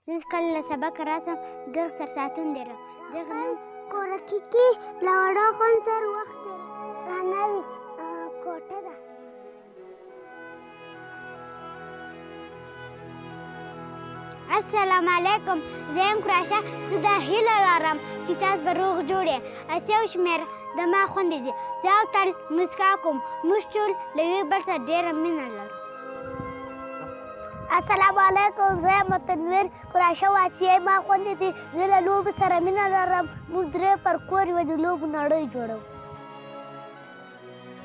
زه کله له سبقه راشم دغه سر ساعتونه ډېروم دغه کورکي کې له وړو خوند سره وخت تېروم دا نوې کوټه ده. السلام علیکم، زه یم قراشه. زه دا هیله لرم چې تاسو به روغ جوړ یې. هسې یو شمېر زما خویندې دي، زه او تل مسکا کوم. موږ ټول له یو بل سره ډېره مینه لرو. السلام علیکم، زه یم تنویر قراشه واسیه. ما خویندې دي، زه له لوبو سره مینه لرم. موږ درې پر کور یوه د لوبو نړۍ جوړوو.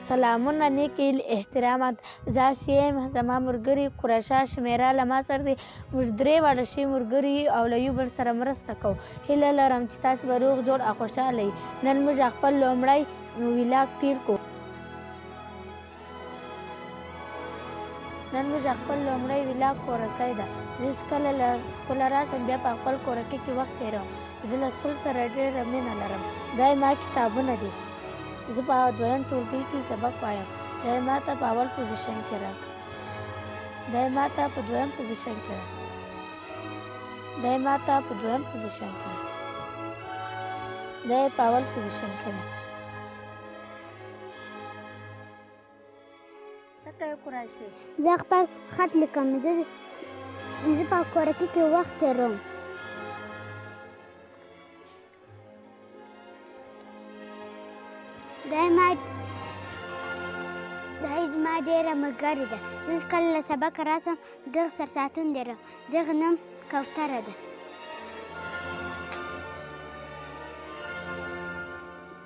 سلامونه، نیک احترامات. زه آسیه یم، زما ملګري قراشه شمیره له ما سره دي. موږ درې واړه ښې ملګري یو او له یو بل سره مرسته کوو. هیله لرم چې تاسو به روغ جوړ او خوشحاله یئ. نن موږ خپل لومړی ولاګ پیل کړو. کورکۍ ده. زه کله له سکوله راشم بیا په خپل کورکۍ کې وخت تېروم. زه له سکول سره ډېره مینه لرم. دا یې ما کتابونه دي. زه په دویم ټولګي کې سبق وایم. دا یې ما ته په اول پوزیشن کې راکړه. دا یې ما ته په دویم پوزیشن کې راکړه. دا یې ما ته په دویم پوزیشن کې راکړه. دا یې په اول پوزیشن کې راکړه. څه کوې قراشي؟ زه خپل خط لیکم. زه په کورکۍ کې وخت تېروم. دا زما ډېره ملګرې ده. زه کله له سبقه راشم دغه سر ساعتونه ډېروم. دغه نوم کوتره ده.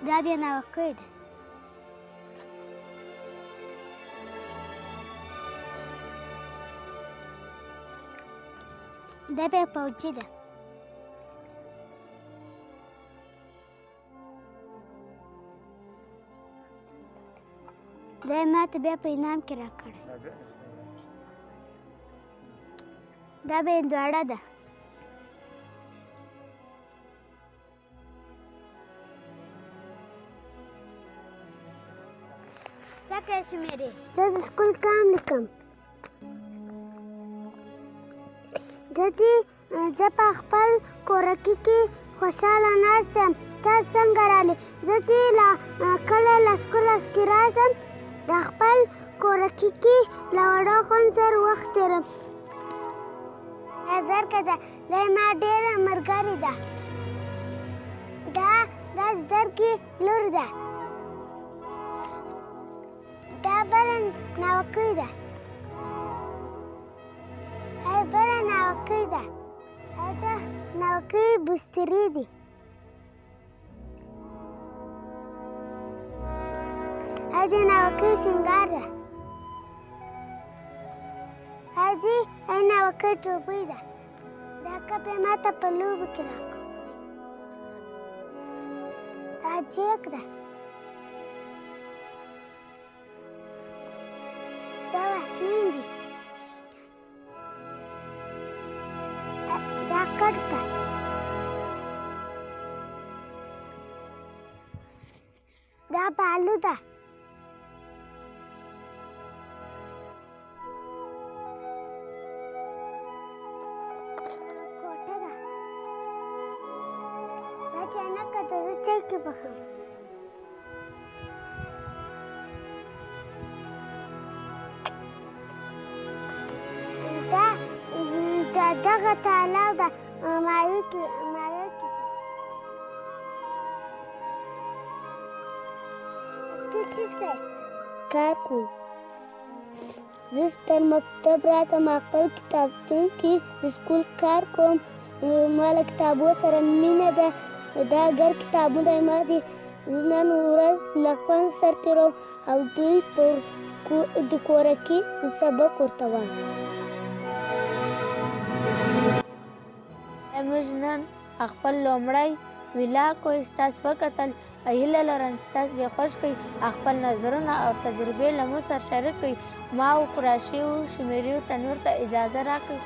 دا بیا ناوکۍ ده. دا بیا فوجي ده. دا یې ما ته بیا په انعام کې راکړی. دا بیا هندواړه ده. څه کوې شمېرې؟ زه د سکول کام لیکم. زه په خپل کورکۍ کې خوشحاله ناست یم. تاسو څنګه راغلې؟ زه چې کله له سکوله راشم د خپل کورکۍ کې له وړو خوند سره وخت تېروم. دا زرکه ده. دا یې ما ډېره ملګرې ده. دا زرکې لور ده. دا بله ناوکۍ ده. بله ناوکۍ ده. دا ناوکۍ بسترې دي. د ناوکۍ سینګار ده. ناوکۍ ټوپۍ ده. دا کپ یې ما ته په لوبو کې راکړ. دا جیک ده. دا وسلین دي. دا کټ ده. دا بالو ده. کوټه ده. دا چاینکه ده. زه چای کې پخوم. دغه تالاو ده. مایع کې ته څه کوې؟ کار کوم. زه تر مکتب راځم. خپل کتابتون کې د سکول کار کوم. ما له کتابو سره مینه ده. دا ګر کتابونه ما دي. زه نن ورځ له خوند سره تېروم او دوی د کورکۍ سبق ورته وایم. موږ نن خپل لومړی ولاګ ستاسو وکتل. هیله لرم چې تاسو بیا خوښ کړئ. خپل نظرونه او تجربې له مو سره شریک کړئ. ما او قراشي او شمیرې او تنویر ته اجازه راکړئ.